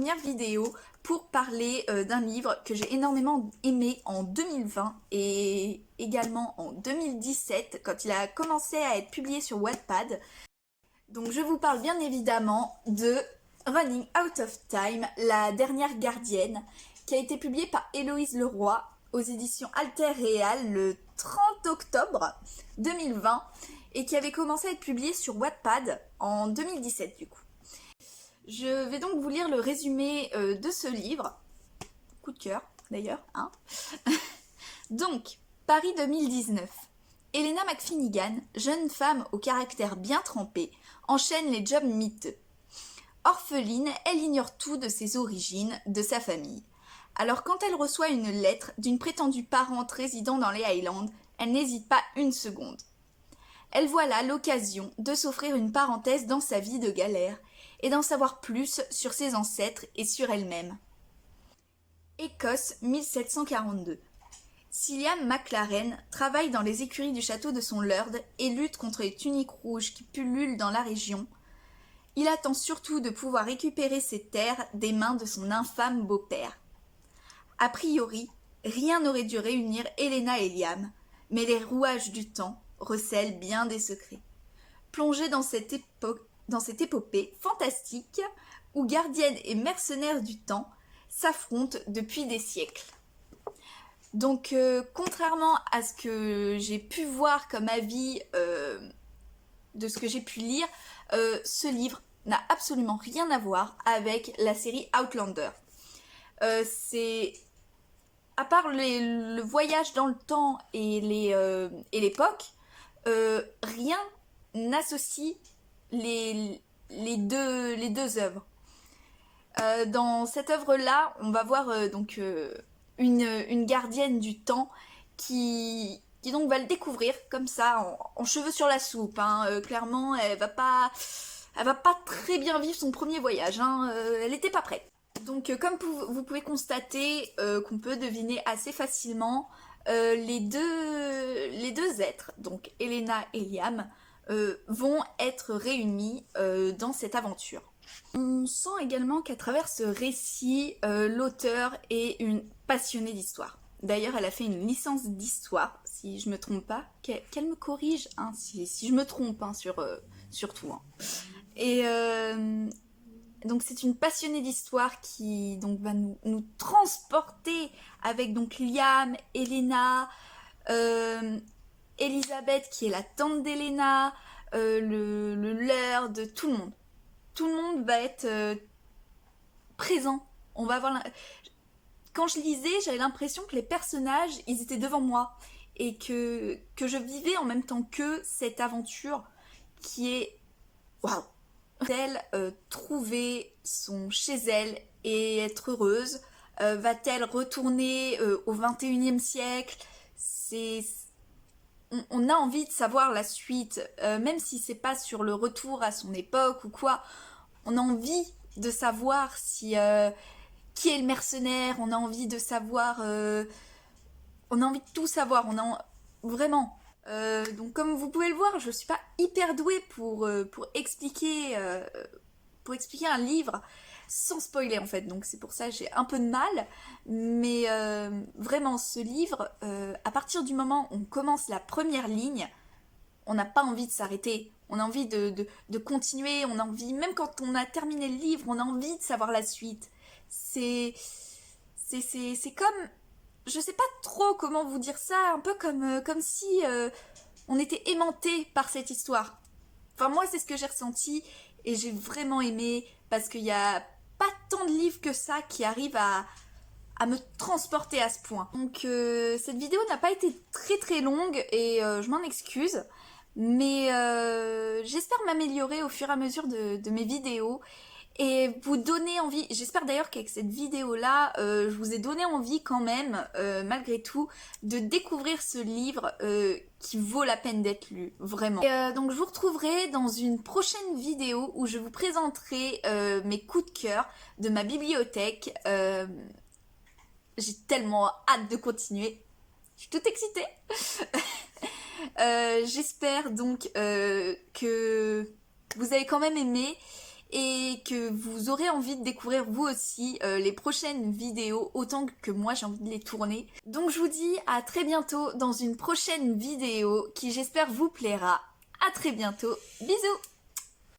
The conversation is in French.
première vidéo pour parler d'un livre que j'ai énormément aimé en 2020 et également en 2017 quand il a commencé à être publié sur Wattpad. Donc je vous parle bien évidemment de Running Out of Time, la dernière gardienne, qui a été publié par Héloïse Leroy aux éditions Alter Réal le 30 octobre 2020 et qui avait commencé à être publié sur Wattpad en 2017 du coup. Je vais donc vous lire le résumé de ce livre. Coup de cœur d'ailleurs, hein. Donc, Paris 2019. Helena McFinnigan, jeune femme au caractère bien trempé, enchaîne les jobs miteux. Orpheline, elle ignore tout de ses origines, de sa famille. Alors quand elle reçoit une lettre d'une prétendue parente résidant dans les Highlands, elle n'hésite pas une seconde. Elle voit là l'occasion de s'offrir une parenthèse dans sa vie de galère et d'en savoir plus sur ses ancêtres et sur elle-même. Écosse 1742. Cillian MacLaren travaille dans les écuries du château de son lord et lutte contre les tuniques rouges qui pullulent dans la région. Il attend surtout de pouvoir récupérer ses terres des mains de son infâme beau-père. A priori, rien n'aurait dû réunir Helena et Liam, mais les rouages du temps recèlent bien des secrets. Plongés dans cette épopée fantastique où gardiennes et mercenaires du temps s'affrontent depuis des siècles. Donc, contrairement à ce que j'ai pu voir comme avis de ce que j'ai pu lire, ce livre n'a absolument rien à voir avec la série Outlander. C'est, à part le voyage dans le temps et l'époque, rien n'associe les deux œuvres. Dans cette œuvre-là, on va voir une gardienne du temps qui donc va le découvrir comme ça, en cheveux sur la soupe. Hein. Clairement, elle va pas très bien vivre son premier voyage. Hein. Elle n'était pas prête. Donc, comme vous pouvez constater, qu'on peut deviner assez facilement, les deux êtres, donc Helena et Liam, vont être réunis dans cette aventure. On sent également qu'à travers ce récit, l'auteur est une passionnée d'histoire. D'ailleurs, elle a fait une licence d'histoire, si je me trompe pas, qu'elle me corrige, hein, si je me trompe, hein, surtout. Hein. Et donc c'est une passionnée d'histoire qui donc va nous transporter avec donc Liam, Helena, Elisabeth qui est la tante d'Helena, le Lord, tout le monde. Tout le monde va être présent. On va avoir quand je lisais, j'avais l'impression que les personnages, ils étaient devant moi et que je vivais en même temps qu'eux cette aventure qui est waouh. Va-t-elle trouver son chez elle et être heureuse? Va-t-elle retourner au 21e siècle? On a envie de savoir la suite, même si c'est pas sur le retour à son époque ou quoi. On a envie de savoir si qui est le mercenaire. On a envie de savoir. On a envie de tout savoir. Vraiment. Donc comme vous pouvez le voir, je suis pas hyper douée pour expliquer un livre sans spoiler en fait, donc c'est pour ça que j'ai un peu de mal, mais vraiment ce livre, à partir du moment où on commence la première ligne, on n'a pas envie de s'arrêter, on a envie de continuer, on a envie, même quand on a terminé le livre, on a envie de savoir la suite. C'est comme, je sais pas trop comment vous dire ça, un peu comme si on était aimanté par cette histoire. Enfin moi c'est ce que j'ai ressenti et j'ai vraiment aimé parce qu'il y a pas tant de livres que ça qui arrivent à me transporter à ce point. Donc cette vidéo n'a pas été très très longue et je m'en excuse, mais j'espère m'améliorer au fur et à mesure de mes vidéos et vous donner envie. J'espère d'ailleurs qu'avec cette vidéo là, je vous ai donné envie quand même, malgré tout, de découvrir ce livre qui vaut la peine d'être lu, vraiment. Et donc je vous retrouverai dans une prochaine vidéo où je vous présenterai mes coups de cœur de ma bibliothèque. J'ai tellement hâte de continuer. Je suis toute excitée. J'espère donc que vous avez quand même aimé et que vous aurez envie de découvrir vous aussi les prochaines vidéos autant que moi j'ai envie de les tourner. Donc je vous dis à très bientôt dans une prochaine vidéo qui j'espère vous plaira. À très bientôt, bisous!